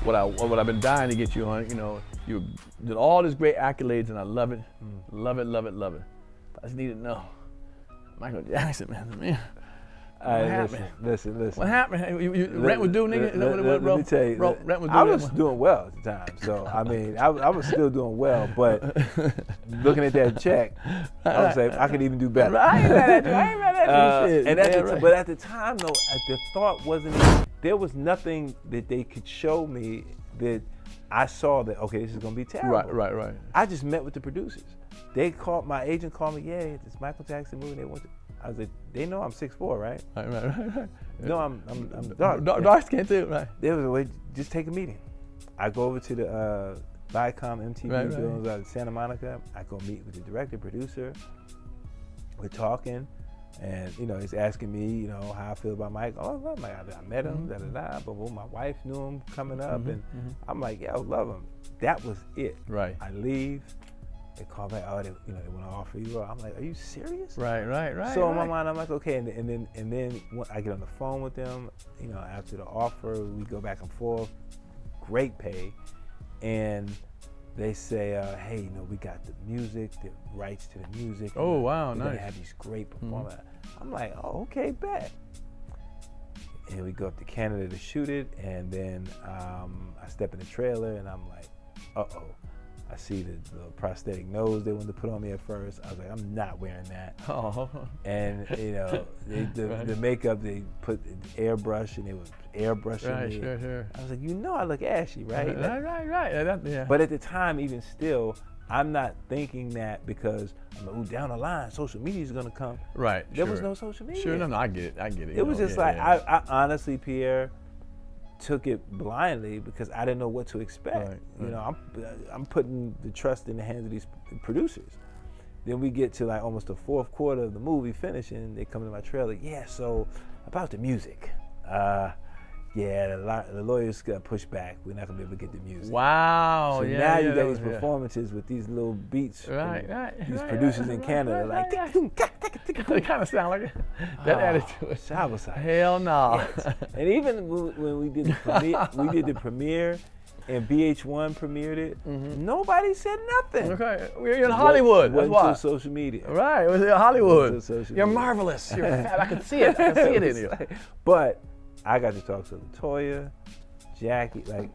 what I've been dying to get you on. You know, you did all these great accolades, and I love it, love it, love it, love it. But I just need to know, Michael Jackson, man. What happened? Listen. What happened? You rent was due, nigga? Let me tell you, bro, rent was due. I was doing well at the time, so I mean, I was still doing well, but looking at that check, I was like, I could even do better. I ain't mad at you. I ain't mad at you. Shit. But at the time, though, the thought wasn't. There was nothing that they could show me that I saw that. Okay, this is gonna be terrible. Right. I just met with the producers. My agent called me. Yeah, this Michael Jackson movie. They want to. I was like, they know I'm 6'4", right? Right. No, I'm dark. Dark skin too, right? There was a way, just take a meeting. I go over to the Viacom MTV buildings out of Santa Monica. I go meet with the director, producer. We're talking, and he's asking me, how I feel about Mike. Oh, I love Mike. I met him, but my wife knew him coming up, and I'm like, yeah, I love him. That was it. Right. I leave. They call back. Oh, they want to offer you. I'm like, are you serious? Right. So in my mind, I'm like, okay. And then when I get on the phone with them, after the offer, we go back and forth. Great pay, and they say, hey, we got the music, the rights to the music. Oh, wow, nice. They have these great performers. I'm like, oh, okay, bet. And we go up to Canada to shoot it, and then I step in the trailer, and I'm like, uh-oh. I see the prosthetic nose they wanted to put on me at first. I was like, I'm not wearing that. Oh. And the makeup, they put airbrush, and they was airbrushing me. Sure. I was like, I look ashy, right? Right. Yeah. But at the time, even still, I'm not thinking that because I'm like, down the line, social media is gonna come. Right. There was no social media. Sure, no, I get it. It was just I honestly, Pierre, took it blindly because I didn't know what to expect. Right. I'm putting the trust in the hands of these producers. Then we get to like almost the fourth quarter of the movie finishing. They come to my trailer. Yeah, so about the music. The lawyers got pushed back. We're not gonna be able to get the music. Wow. So now you got these performances with these little beats. These producers in Canada like. They kind of sound like it. That attitude. So I was like, hell no. Yes. And even when we did the premiere, and VH1 premiered it. Nobody said nothing. Okay, we're in Hollywood. That's why. Social media. Right, it was in Hollywood. You're marvelous. You're fab. I can see it. I can see it in you. But I got to talk to LaToya, Jackie. Like,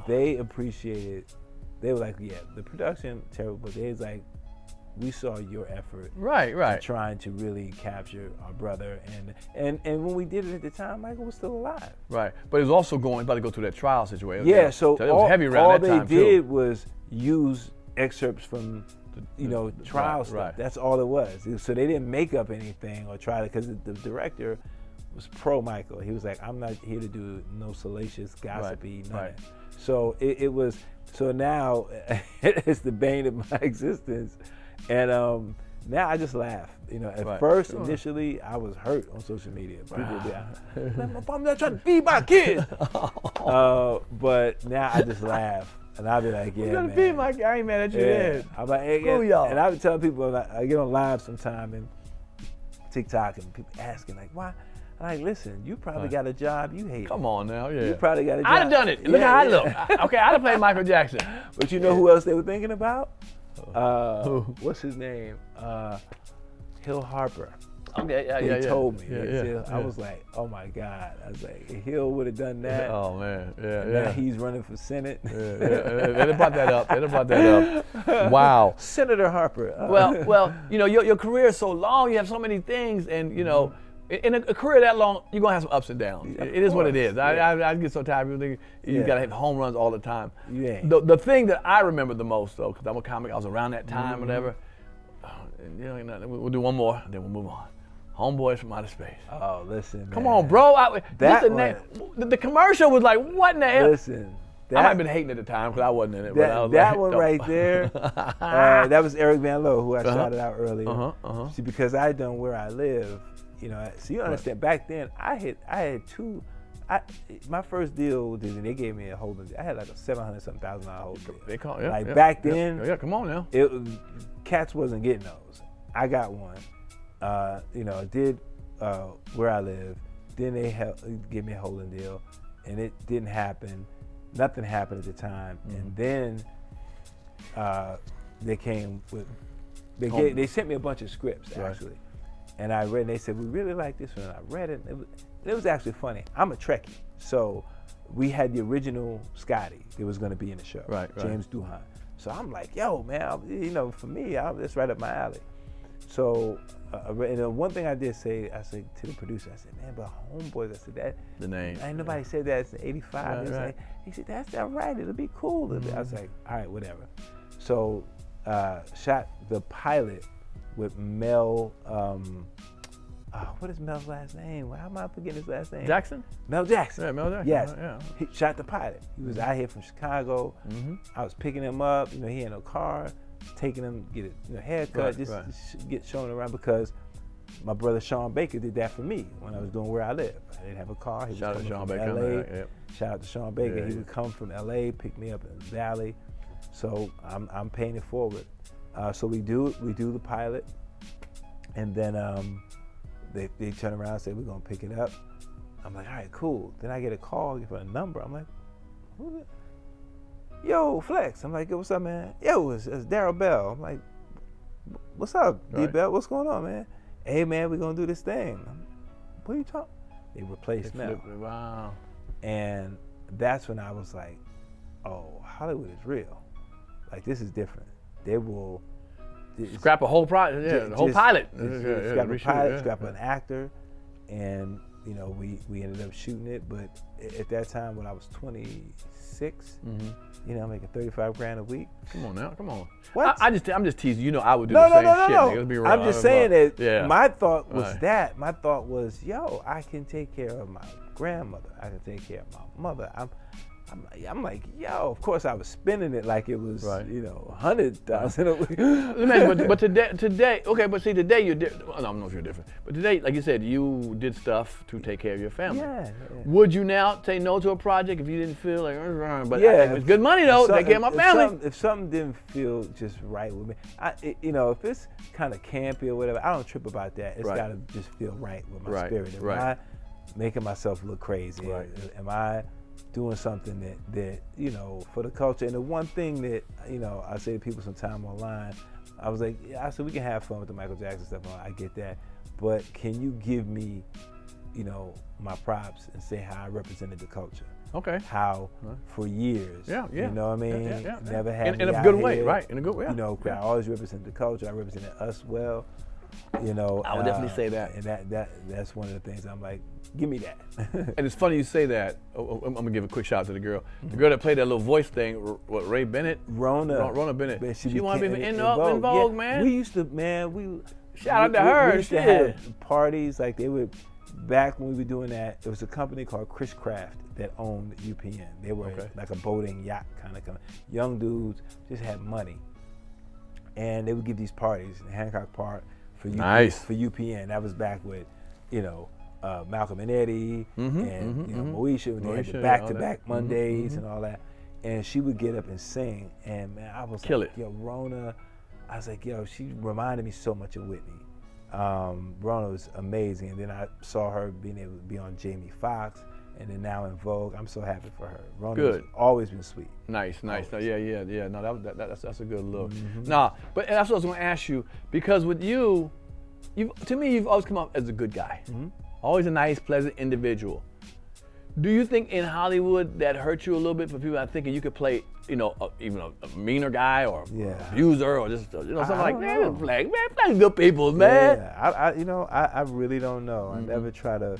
they appreciated. They were like, yeah, the production terrible, but they was like, we saw your effort. Right. Trying to really capture our brother, and when we did it at the time, Michael was still alive. Right, but it was also about to go through that trial situation. Yeah, so it was heavy around that time too. All they did was use excerpts from, trial stuff. Right. That's all it was. So they didn't make up anything or try to, because the director was pro Michael. He was like, I'm not here to do no salacious, gossipy, nothing. Right. So it was. So now it's the bane of my existence. And now I just laugh. At first, initially, I was hurt on social media. People would be like, I'm not trying to feed my kids. But now I just laugh. And I'll be like, yeah, you gotta man. feed my kid. I ain't mad at you then. I'm like, hey, y'all. And I would tell people, I get on live sometime and TikTok, and people asking, like, why? I'm like, listen, you probably got a job you hate. Come on now, yeah. You probably got a job. I'd have done it. Look how I look. Okay, I'd have played Michael Jackson. But you know who else they were thinking about? What's his name? Hill Harper. Okay, They told me. Yeah. I was like, oh my God. I was like, Hill would have done that. Oh man, Now he's running for Senate. They brought that up. Wow. Senator Harper. Well, your career is so long. You have so many things, and in a career that long, you're gonna have some ups and downs. It is what it is. I get so tired of people thinking you gotta hit home runs all the time. Yeah. The thing that I remember the most, though, because I'm a comic, I was around that time, whatever. We'll do one more, and then we'll move on. Homeboys from Outer Space. Oh, listen, man. Come on, bro. The commercial was like, what in the hell? Listen. I might have been hating at the time because I wasn't in it. That one right there, that was Eric Van Lowe, who I shouted out earlier. See, because I done Where I Live, so you understand, back then, I had two. My first deal with Disney, they gave me a holding deal. I had like a $700,000 holding deal. They call, back then. Yeah, come on now. Cats wasn't getting those. I got one. Did Where I Live. Then they gave me a holding deal, and it didn't happen. nothing happened at the time. And then they came with, they sent me a bunch of scripts actually. And I read, and they said, we really like this one. And I read it, and it was actually funny. I'm a Trekkie, so we had the original Scotty that was going to be in the show, James Doohan. So I'm like, yo, man, you know, for me, it's right up my alley. So, and one thing I did say, I said to the producer, I said, man, but Homeboys, I said that. The name. Ain't nobody said that since '85. He said, that's not right, it'll be cool. I was like, all right, whatever. So, shot the pilot with Mel, what is Mel's last name? How am I forgetting his last name? Jackson? Mel Jackson. Yeah, Mel Jackson. Yes. Yeah. He shot the pilot. He was out here from Chicago. I was picking him up. You know, he had no car. Taking him, get a haircut, just get shown around because my brother Sean Baker did that for me when I was doing Where I Live. I didn't have a car. He Shout out was to Sean coming from Baker. LA. Shout out to Sean Baker. He would come from LA, pick me up in the Valley. So I'm paying it forward. So we do the pilot, and then they turn around and say we're gonna pick it up. I'm like, all right, cool. Then I get a call for a number. I'm like, who's it? Yo, Flex. I'm like, yo, what's up, man? Yo, it's Darryl Bell. I'm like, what's up, D Bell? What's going on, man? Hey, man, we're gonna do this thing. What are you talking? They replaced Mel. Wow. And that's when I was like, oh, Hollywood is real. Like, this is different. They will scrap a whole project, the whole pilot. Scrap a pilot, scrap an actor, and you know, we ended up shooting it. But at that time, when I was 26, you know, I'm making $35,000 a week. Come on now, come on. What? I'm just teasing. You know, I would do the same shit. Nigga. Let's be real. I'm just saying that my thought was that. My thought was, yo, I can take care of my grandmother. I can take care of my mother. I'm like, yo, of course I was spending it like it was, you know, 100,000 a week. but today, okay, but see, today you're different. Well, I don't know if you're different, but today, like you said, you did stuff to take care of your family. Yeah. Would you now say no to a project if you didn't feel like, but it's good money though, take care of my family? If something didn't feel just right with me, you know, if it's kind of campy or whatever, I don't trip about that. It's got to just feel right with my spirit. Am I making myself look crazy? Am I doing something that you know, for the culture? And the one thing that, you know, I say to people sometime online, I was like, I said we can have fun with the Michael Jackson stuff. I get that, but can you give me, you know, my props and say how I represented the culture? Okay. How for years. Yeah. You know what I mean? Never had in me a good out way, here. right? In a good way. You know, I always represented the culture. I represented us well. You know, I would definitely say that. And that's one of the things I'm like, give me that. And it's funny you say that. I'm gonna give a quick shout out to the girl. The girl that played that little voice thing, what, Ray Bennett? Rona Bennett. Man, she wanted to be in Vogue, man. We used to, man, shout out to her. We used to have parties, like they would, back when we were doing that, there was a company called Chris Craft that owned UPN. They were like a boating yacht kind of company. Young dudes, just had money. And they would give these parties in Hancock Park for UPN. That was back with, you know, Malcolm and Eddie and you know, Moesha, when they had the back-to-back Mondays and all that. And she would get up and sing, and man, I was like, yo, Rona, I was like, yo, she reminded me so much of Whitney. Rona was amazing, and then I saw her being able to be on Jamie Foxx, and then now in Vogue. I'm so happy for her. Rona's always been sweet. Nice. No, that's a good look. Nah, but that's what I was going to ask you, because with you, to me, you've always come up as a good guy. Always a nice, pleasant individual. Do you think in Hollywood that hurt you a little bit for people that thinking you could play, you know, even a meaner guy or abuser or just, you know, something like that? Play good people, man. Yeah, I really don't know. I never try to,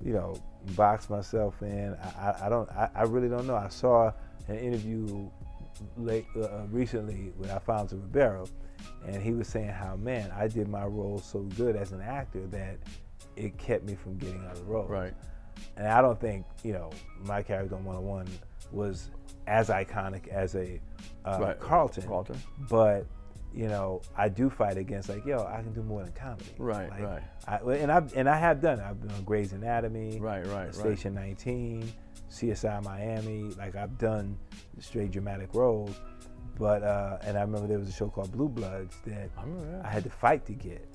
you know, box myself in. I really don't know. I saw an interview recently with Alfonso Ribeiro, and he was saying how, man, I did my role so good as an actor that it kept me from getting other roles. Right. And I don't think, you know, my character on 101 was as iconic as a Carlton. But, you know, I do fight against, like, yo, I can do more than comedy. Right. And I have done it. I've been on Grey's Anatomy, right. Station 19, CSI Miami. Like, I've done straight dramatic roles. But, and I remember there was a show called Blue Bloods that I had to fight to get.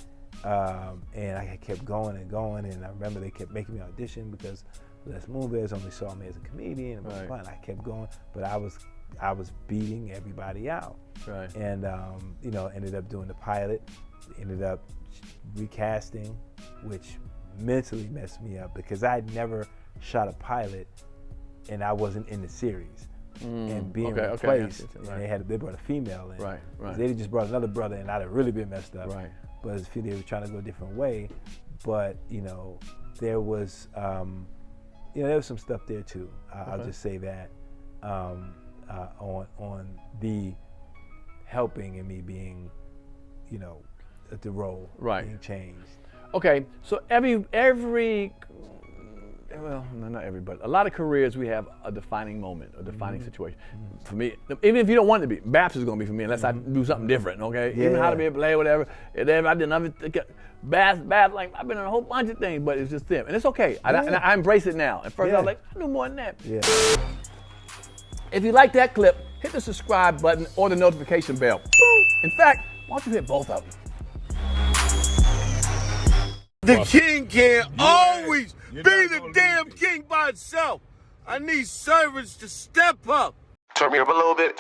And I kept going and going, and I remember they kept making me audition because Les Moonves only saw me as a comedian, and Right. fun. I kept going, but I was beating everybody out. Right. And you know, ended up doing the pilot, ended up recasting, which mentally messed me up because I'd never shot a pilot and I wasn't in the series. And being replaced, and they brought a female in. Right. They just brought another brother, and I'd have really been messed up. Right. But they were trying to go a different way. But you know, there was, there was some stuff there too. I'll just say that on the helping and me being, you know, the role being changed. Okay, so every well, no, not every, but a lot of careers we have a defining moment, a defining situation. For me, even if you don't want it to be, Baps is gonna be for me unless I do something different. Okay, even how to be a player, whatever. And then I did another Baps, like I've been in a whole bunch of things, but it's just them, and it's okay. And I embrace it now. At first I was like, I knew more than that. Yeah. If you like that clip, hit the subscribe button or the notification bell. In fact, why don't you hit both of them? The king can't always be the damn king by itself. I need servants to step up. Turn me up a little bit.